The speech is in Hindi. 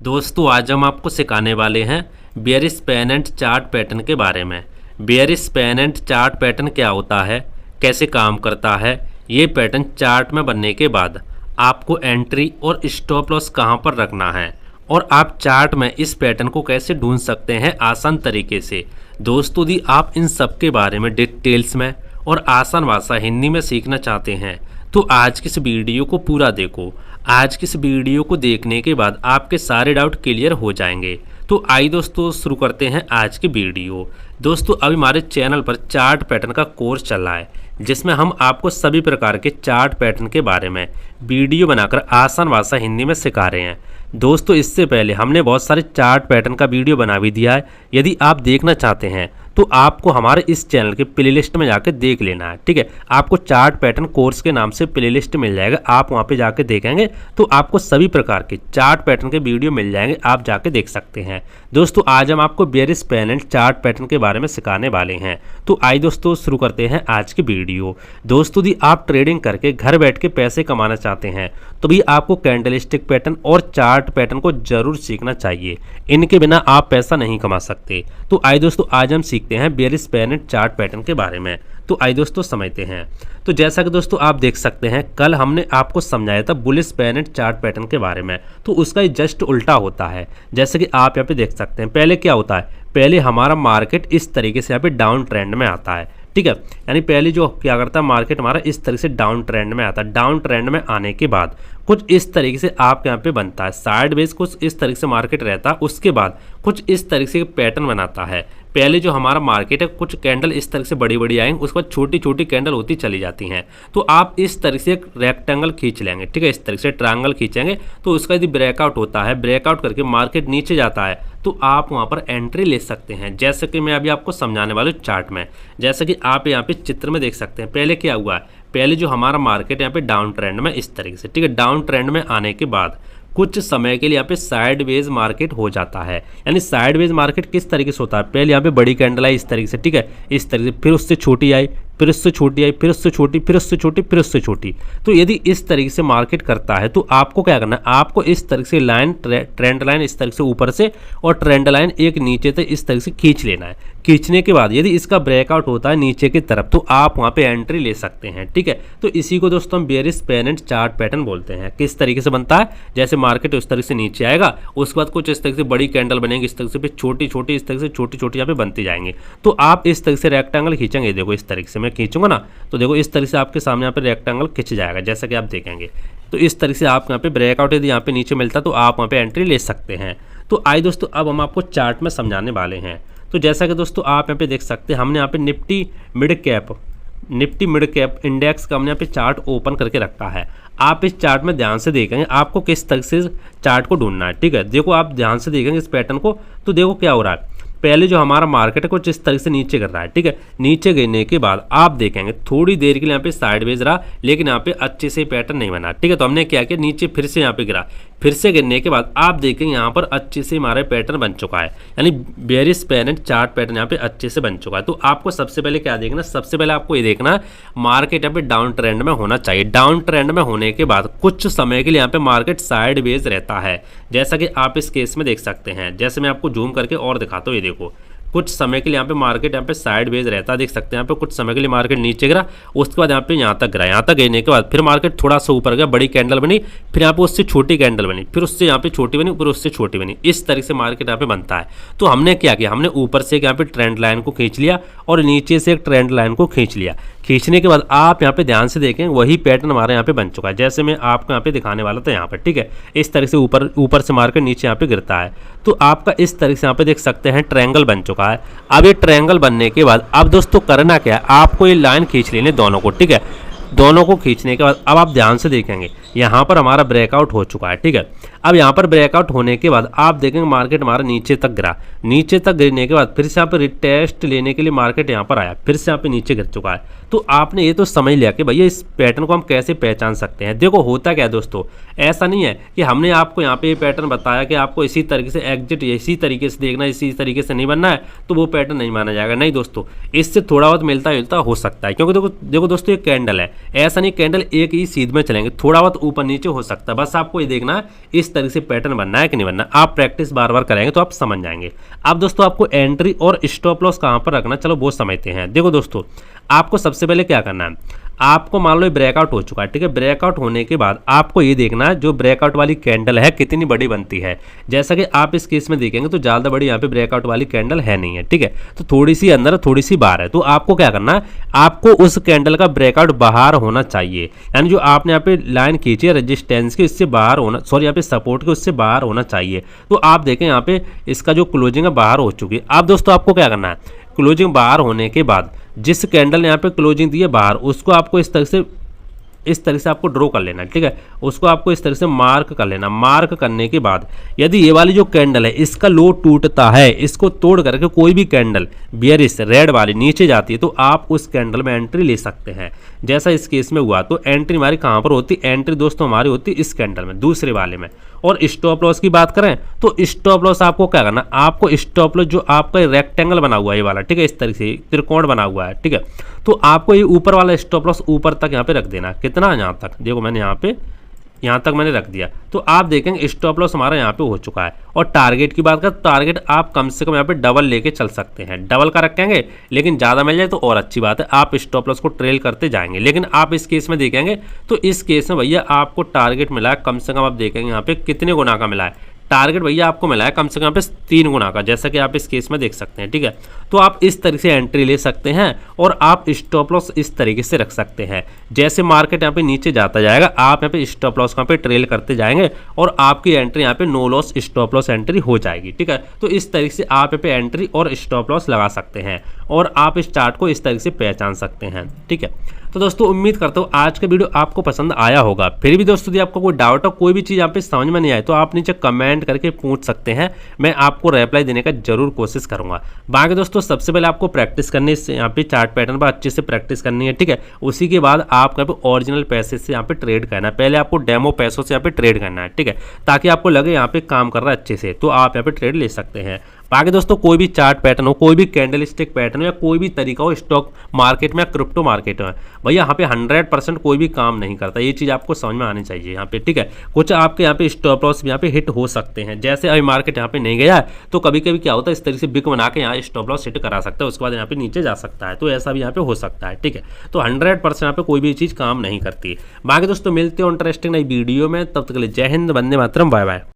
दोस्तों आज हम आपको सिखाने वाले हैं bearish pennant chart pattern के बारे में। Bearish pennant chart pattern क्या होता है, कैसे काम करता है। ये पैटर्न चार्ट में बनने के बाद आपको एंट्री और स्टॉप लॉस कहां पर रखना है और आप चार्ट में इस पैटर्न को कैसे ढूंढ सकते हैं आसान तरीके से। दोस्तों यदि आप इन सब के बारे में डिटेल्स में और आसान भाषा हिंदी में सीखना चाहते हैं तो आज की इस वीडियो को पूरा देखो। आज की इस वीडियो को देखने के बाद आपके सारे डाउट क्लियर हो जाएंगे। तो आइए दोस्तों शुरू करते हैं आज की वीडियो। दोस्तों अभी हमारे चैनल पर चार्ट पैटर्न का कोर्स चल रहा है जिसमें हम आपको सभी प्रकार के चार्ट पैटर्न के बारे में वीडियो बनाकर आसान भाषा हिंदी में सिखा रहे हैं। दोस्तों इससे पहले हमने बहुत सारे चार्ट पैटर्न का वीडियो बना भी दिया है। यदि आप देखना चाहते हैं तो आपको हमारे इस चैनल के प्लेलिस्ट में जाकर देख लेना है। ठीक है, आपको चार्ट पैटर्न कोर्स के नाम से प्लेलिस्ट मिल जाएगा, आप वहां पे जाके देखेंगे तो आपको सभी प्रकार के चार्ट पैटर्न के वीडियो मिल जाएंगे, आप जाके देख सकते हैं। दोस्तों आज हम आपको bearish pennant chart pattern के बारे में सिखाने वाले हैं। तो आइए दोस्तों शुरू करते हैं आज की वीडियो। दोस्तों यदि आप ट्रेडिंग करके घर बैठ के पैसे कमाना चाहते हैं तो भी आपको कैंडलस्टिक पैटर्न और चार्ट पैटर्न को जरूर सीखना चाहिए, इनके बिना आप पैसा नहीं कमा सकते। तो आइए दोस्तों आज हम सीखते हैं bearish pennant chart pattern के बारे में। तो आइए दोस्तों समझते हैं। तो जैसा कि दोस्तों आप देख सकते हैं कल हमने आपको समझाया था bullish pennant chart pattern के बारे में, तो उसका जस्ट उल्टा होता है। जैसे कि आप यहाँ पे देख सकते हैं पहले क्या होता है, पहले हमारा मार्केट इस तरीके से यहाँ पे डाउन ट्रेंड में आता है। ठीक है, यानी पहले जो क्या करता है मार्केट हमारा इस तरह से डाउन ट्रेंड में आता है। डाउन ट्रेंड में आने के बाद कुछ इस तरीके से आप यहाँ पे बनता है, साइडवेज कुछ इस तरीके से मार्केट रहता है, उसके बाद कुछ इस तरीके से पैटर्न बनाता है। पहले जो हमारा मार्केट है कुछ कैंडल इस तरह से बड़ी बड़ी आएंगी, उसके बाद छोटी छोटी कैंडल होती चली जाती हैं। तो आप इस तरह से एक रेक्टेंगल खींच लेंगे, ठीक है, इस तरह से ट्रायंगल खींचेंगे तो उसका यदि ब्रेकआउट होता है, ब्रेकआउट करके मार्केट नीचे जाता है तो आप वहां पर एंट्री ले सकते हैं। जैसे कि मैं अभी आपको समझाने वाला हूं चार्ट में। जैसे कि आप यहाँ पे चित्र में देख सकते हैं पहले क्या हुआ है, पहले जो हमारा मार्केट यहाँ पे डाउन ट्रेंड में इस तरीके से, ठीक है, डाउन ट्रेंड में आने के बाद कुछ समय के लिए यहाँ पे साइडवेज मार्केट हो जाता है। यानी साइडवेज मार्केट किस तरीके से होता है, पहले यहाँ पे बड़ी कैंडल आई इस तरीके से, ठीक है, इस तरीके से, फिर उससे छोटी आई, फिर उससे छोटी आई, फिर उससे छोटी, फिर उससे छोटी, फिर उससे छोटी। तो यदि इस तरीके से मार्केट करता है तो आपको क्या करना है, आपको इस तरीके से लाइन ट्रेंड लाइन इस तरीके से ऊपर से और ट्रेंड लाइन एक नीचे से इस तरीके से खींच लेना है। खींचने के बाद यदि इसका ब्रेकआउट होता है नीचे की तरफ तो आप वहां पे एंट्री ले सकते हैं। ठीक है, तो इसी को दोस्तों हम bearish pennant chart pattern बोलते हैं। किस तरीके से बनता है, जैसे मार्केट उस तरीके से नीचे आएगा, उसके बाद कुछ इस तरीके से बड़ी कैंडल बनेगी, इस तरीके से फिर छोटी छोटी, इस तरीके से छोटी छोटी यहाँ पे बनती जाएंगे। तो आप इस तरीके से रेक्टेंगल खींचेंगे, देखो इस तरीके से मैं खींचूंगा ना तो देखो इस तरीके से आपके सामने यहाँ पे रेक्टेंगल खिंच जाएगा, जैसा कि आप देखेंगे। तो इस तरीके से आप यहाँ पे ब्रेकआउट यदि यहाँ पे नीचे मिलता तो आप वहाँ पे एंट्री ले सकते हैं। तो आइए दोस्तों अब हम आपको चार्ट में समझाने वाले हैं। तो जैसा कि दोस्तों आप यहाँ पे देख सकते हैं हमने यहाँ पे निफ्टी मिड कैप इंडेक्स का हमने यहाँ पे चार्ट ओपन करके रखा है। आप इस चार्ट में ध्यान से देखेंगे आपको किस तरह से चार्ट को ढूंढना है। ठीक है, देखो आप ध्यान से देखेंगे इस पैटर्न को तो देखो क्या हो रहा है, पहले जो हमारा मार्केट है कुछ इस तरह से नीचे गिर रहा है। ठीक है, नीचे गिरने के बाद आप देखेंगे थोड़ी देर के लिए यहाँ पे साइडवेज रहा लेकिन यहाँ पे अच्छे से पैटर्न नहीं बना। ठीक है, तो हमने क्या किया, नीचे फिर से यहाँ पे गिरा, फिर से गिरने के बाद आप देखेंगे यहाँ पर अच्छे से हमारा पैटर्न बन चुका है, यानी bearish pennant chart pattern यहाँ पे अच्छे से बन चुका है। तो आपको सबसे पहले क्या देखना, सबसे पहले आपको ये देखना मार्केट यहाँ पे डाउन ट्रेंड में होना चाहिए। डाउन ट्रेंड में होने के बाद कुछ समय के लिए यहाँ पे मार्केट साइडवेज रहता है, जैसा कि आप इस केस में देख सकते हैं। जैसे मैं आपको जूम करके और दिखाता हूँ, ये देखो कुछ समय के लिए यहाँ पे मार्केट यहाँ पे साइडवेज रहता है, देख सकते हैं यहाँ पे कुछ समय के लिए मार्केट नीचे गिरा, उसके बाद यहाँ पे यहाँ तक गिरा, यहाँ तक गिरने के बाद फिर मार्केट थोड़ा सा ऊपर गया, बड़ी कैंडल बनी, फिर यहाँ पे उससे छोटी कैंडल बनी, फिर उससे यहाँ पे छोटी बनी, फिर उससे छोटी बनी, इस तरीके से मार्केट यहाँ पे बनता है। तो हमने क्या किया, हमने ऊपर से यहाँ पे ट्रेंड लाइन को खींच लिया और नीचे से एक ट्रेंड लाइन को खींच लिया। खींचने के बाद आप यहाँ पे ध्यान से देखें वही पैटर्न हमारे यहाँ पे बन चुका है, जैसे मैं आपको यहाँ पे दिखाने वाला था यहाँ पे। ठीक है, इस तरह से ऊपर से मार्केट नीचे यहाँ पे गिरता है तो आपका इस तरह से यहाँ पे देख सकते हैं ट्रायंगल बन चुका है। अब ये ट्रायंगल बनने के बाद अब दोस्तों करना क्या है, आपको ये लाइन खींच लेने दोनों को। ठीक है, दोनों को खींचने के बाद अब आप ध्यान से देखेंगे यहाँ पर हमारा ब्रेकआउट हो चुका है। ठीक है, अब यहाँ पर ब्रेकआउट होने के बाद आप देखेंगे मार्केट हमारा नीचे तक गिरा, नीचे तक गिरने के बाद फिर से यहाँ पे रिटेस्ट लेने के लिए मार्केट यहाँ पर आया, फिर से यहाँ पे नीचे गिर चुका है। तो आपने ये तो समझ लिया कि भैया इस पैटर्न को हम कैसे पहचान सकते हैं। देखो होता क्या है दोस्तों, ऐसा नहीं है कि हमने आपको यहाँ पे ये पैटर्न बताया कि आपको इसी तरीके से एग्जिट इसी तरीके से देखना, इसी तरीके से नहीं बनना है तो वो पैटर्न नहीं माना जाएगा। नहीं दोस्तों, इससे थोड़ा बहुत मिलता जुलता हो सकता है, क्योंकि देखो दोस्तों ये कैंडल है, ऐसा नहीं कैंडल एक ही सीध में चलेंगे, थोड़ा बहुत ऊपर नीचे हो सकता है, बस आपको ये देखना है इस तरह से पैटर्न बनना है कि नहीं बनना। आप प्रैक्टिस बार बार करेंगे तो आप समझ जाएंगे। अब दोस्तों आपको एंट्री और स्टॉप लॉस कहाँ पर रखना, चलो वो समझते हैं। देखो दोस्तों, आपको सबसे पहले क्या करना है, आपको मान लो ब्रेकआउट हो चुका है, ठीक है। ब्रेकआउट होने के बाद आपको ये देखना है जो ब्रेकआउट वाली कैंडल है कितनी बड़ी बनती है। जैसा कि आप इस केस में देखेंगे तो ज़्यादा बड़ी यहाँ पे ब्रेकआउट वाली कैंडल है नहीं है, ठीक है। तो थोड़ी सी अंदर थोड़ी सी बाहर है, तो आपको क्या करना है, आपको उस कैंडल का ब्रेकआउट बाहर होना चाहिए, यानी जो आपने यहाँ पे लाइन खींची है रेजिस्टेंस की उससे बाहर होना, सॉरी यहाँ पे सपोर्ट के उससे बाहर होना चाहिए। तो आप देखें यहाँ पे इसका जो क्लोजिंग है बाहर हो चुकी है। अब दोस्तों आपको क्या करना है, क्लोजिंग बाहर होने के बाद जिस कैंडल ने यहाँ पे क्लोजिंग दी है बाहर, उसको आपको इस तरह से आपको ड्रॉ कर लेना, ठीक है। उसको आपको इस तरह से मार्क कर लेना। मार्क करने के बाद यदि ये वाली जो कैंडल है इसका लो टूटता है, इसको तोड़ करके कोई भी कैंडल बियरिश रेड वाली नीचे जाती है तो आप उस कैंडल में एंट्री ले सकते हैं। जैसा इस केस में हुआ, तो एंट्री हमारी कहाँ पर होती, एंट्री दोस्तों हमारी होती इस कैंडल में, दूसरे वाले में। और स्टॉप लॉस की बात करें तो स्टॉप लॉस आपको क्या करना, आपको स्टॉप लॉस जो आपका रेक्टेंगल बना हुआ है ये वाला, ठीक है, इस तरह से त्रिकोण बना हुआ है, ठीक है। तो आपको ये ऊपर वाला स्टॉप लॉस ऊपर तक यहाँ पे रख देना। कितना, यहाँ तक, देखो मैंने यहाँ तक मैंने रख दिया। तो आप देखेंगे स्टॉप लॉस हमारा यहाँ पे हो चुका है। और टारगेट की बात करें, टारगेट आप कम से कम यहाँ पे डबल लेके चल सकते हैं। डबल का रखेंगे, लेकिन ज़्यादा मिल जाए तो और अच्छी बात है, आप स्टॉप लॉस को ट्रेल करते जाएंगे। लेकिन आप इस केस में देखेंगे तो इस केस में भैया आपको टारगेट मिला है कम से कम, आप देखेंगे यहाँ पे कितने गुना का मिला है टारगेट, भैया आपको मिला है कम से कम यहाँ पे 3 गुना का, जैसा कि आप इस केस में देख सकते हैं, ठीक है। तो आप इस तरह से एंट्री ले सकते हैं और आप स्टॉप लॉस इस तरीके से रख सकते हैं। जैसे मार्केट यहाँ पे नीचे जाता जाएगा, आप यहाँ पे स्टॉप लॉस यहाँ पे ट्रेल करते जाएंगे और आपकी एंट्री यहाँ पे no loss stop loss entry हो जाएगी, ठीक है। तो इस तरीके से आप यहाँ पे एंट्री और स्टॉप लॉस लगा सकते हैं और आप इस चार्ट को इस तरीके से पहचान सकते हैं, ठीक है। तो दोस्तों उम्मीद करता हूँ आज का वीडियो आपको पसंद आया होगा। फिर भी दोस्तों यदि आपको कोई डाउट हो, कोई भी चीज़ यहाँ पे समझ में नहीं आए तो आप नीचे कमेंट करके पूछ सकते हैं, मैं आपको रिप्लाई देने का जरूर कोशिश करूंगा। बाकी दोस्तों सबसे पहले आपको प्रैक्टिस करनी है, यहाँ पे चार्ट पैटर्न पर अच्छे से प्रैक्टिस करनी है, ठीक है। उसी के बाद आपको यहाँ पे ओरिजिनल पैसे से यहाँ पे ट्रेड करना है। पहले आपको डेमो पैसों से यहाँ पे ट्रेड करना है, ठीक है, ताकि आपको लगे यहाँ पे काम कर रहा है अच्छे से, तो आप यहाँ पे ट्रेड ले सकते हैं। बाकी दोस्तों कोई भी चार्ट पैटर्न हो, कोई भी कैंडल स्टिक पैटर्न हो या कोई भी तरीका हो स्टॉक मार्केट में या क्रिप्टो मार्केट में, भैया यहाँ पे 100% कोई भी काम नहीं करता। ये चीज़ आपको समझ में आनी चाहिए यहाँ पे, ठीक है। कुछ आपके यहाँ पे स्टॉप लॉस यहाँ पे हिट हो सकते हैं, जैसे अभी मार्केट यहाँ पे नहीं गया है तो कभी कभी क्या होता है इस तरह से बिक बना के यहाँ स्टॉप लॉस हिट करा सकता है, उसके बाद यहाँ पे नीचे जा सकता है, तो ऐसा भी यहाँ पे हो सकता है, ठीक है। तो 100% यहाँ पे कोई भी चीज़ काम नहीं करती। बाकी दोस्तों मिलते हो इंटरेस्टिंग नई वीडियो में, तब तक के लिए जय हिंद, वंदे मातरम, बाय बाय।